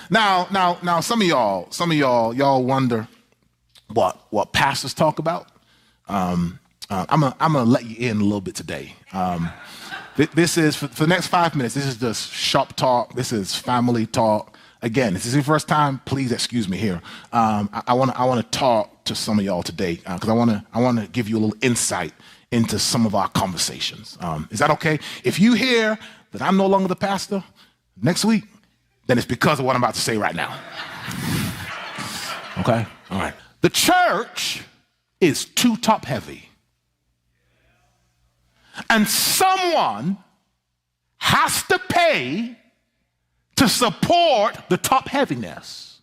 Now, some of y'all wonder what pastors talk about. I'm gonna let you in a little bit today. This is for the next 5 minutes. This is just shop talk. This is family talk. Again, if this is your first time, please excuse me here. I want to talk to some of y'all today because I want to give you a little insight into some of our conversations. Is that okay? If you hear that I'm no longer the pastor next week, then it's because of what I'm about to say right now. Okay? All right. The church is too top heavy. And someone has to pay to support the top heaviness.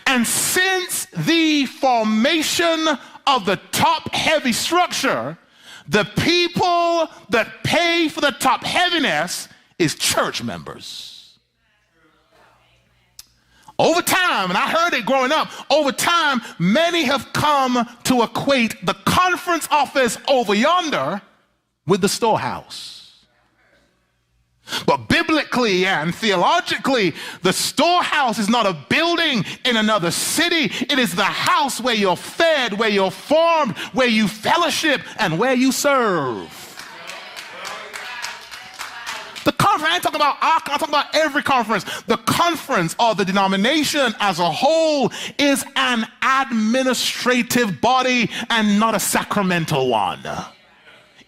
And since the formation of the top heavy structure, the people that pay for the top heaviness is church members. Over time, and I heard it growing up, over time, many have come to equate the conference office over yonder with the storehouse. But biblically and theologically, the storehouse is not a building in another city. It is the house where you're fed, where you're formed, where you fellowship, and where you serve. The conference, I ain't talking about our conference, I'm talking about every conference. The conference or the denomination as a whole is an administrative body and not a sacramental one.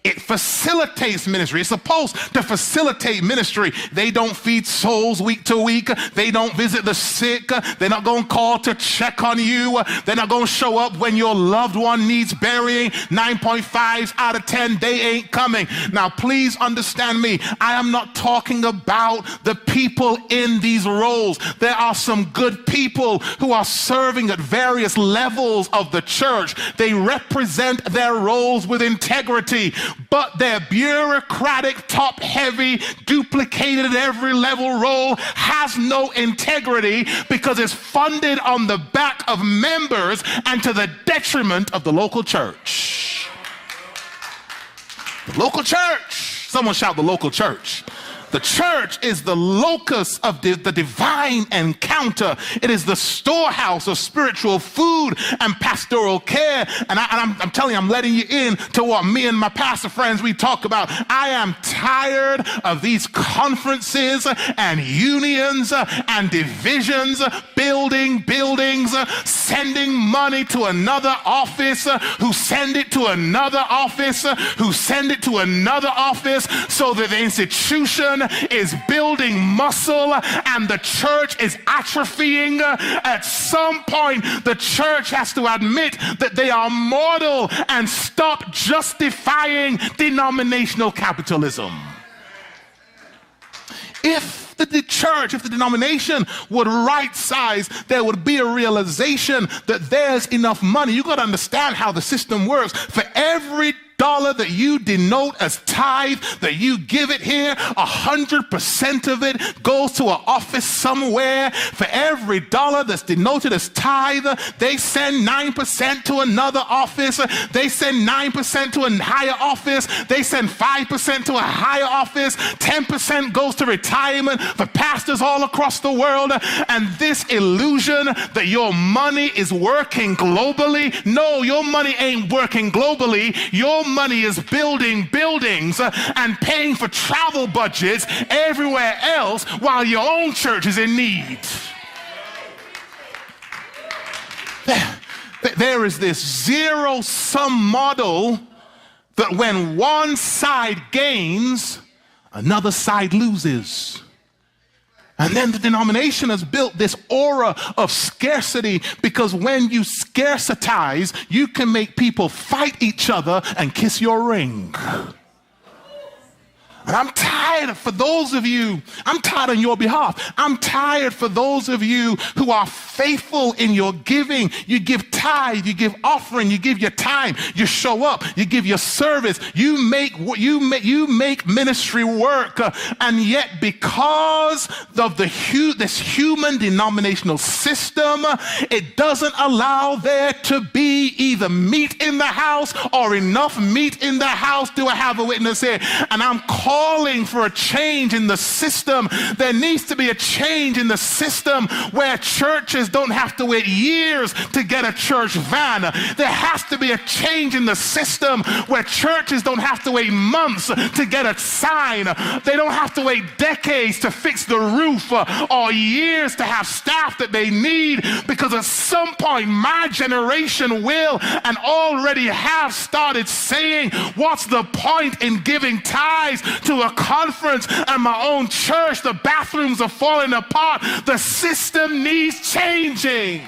It facilitates ministry. It's supposed to facilitate ministry. They don't feed souls week to week. They don't visit the sick. They're not going to call to check on you. They're not going to show up when your loved one needs burying. 9.5 out of 10, they ain't coming. Now, please understand me. I am not talking about the people in these roles. There are some good people who are serving at various levels of the church. They represent their roles with integrity. But their bureaucratic, top-heavy, duplicated at every level role has no integrity because it's funded on the back of members and to the detriment of the local church. The local church. Someone shout the local church. The church is the locus of the divine encounter. It is the storehouse of spiritual food and pastoral care. And I'm telling you, I'm letting you in to what me and my pastor friends, we talk about. I am tired of these conferences and unions and divisions, building buildings, sending money to another office, who send it to another office, who send it to another office, so that the institution is building muscle and the church is atrophying. At some point, the church has to admit that they are mortal and stop justifying denominational capitalism. If the church, if the denomination would right size, there would be a realization that there's enough money. You got to understand how the system works. For every dollar that you denote as tithe, that you give it here, 100% of it goes to an office somewhere. For every dollar that's denoted as tithe, they send 9% to another office. They send 9% to a higher office. They send 5% to a higher office. 10% goes to retirement for pastors all across the world. And this illusion that your money is working globally, no, your money ain't working globally. Your money is building buildings and paying for travel budgets everywhere else while your own church is in need. There is this zero-sum model that when one side gains, another side loses. And then the denomination has built this aura of scarcity because when you scarcitize, you can make people fight each other and kiss your ring. And I'm tired for those of you, I'm tired on your behalf. I'm tired for those of you who are faithful in your giving. You give tithe, you give offering, you give your time, you show up, you give your service, you make ministry work. And yet because of this human denominational system, it doesn't allow there to be either meat in the house or enough meat in the house. Do I have a witness here? And I'm calling calling for a change in the system. There needs to be a change in the system where churches don't have to wait years to get a church van. There has to be a change in the system where churches don't have to wait months to get a sign. They don't have to wait decades to fix the roof or years to have staff that they need, because at some point my generation will and already have started saying, what's the point in giving tithes to a conference and my own church? The bathrooms are falling apart. The system needs changing.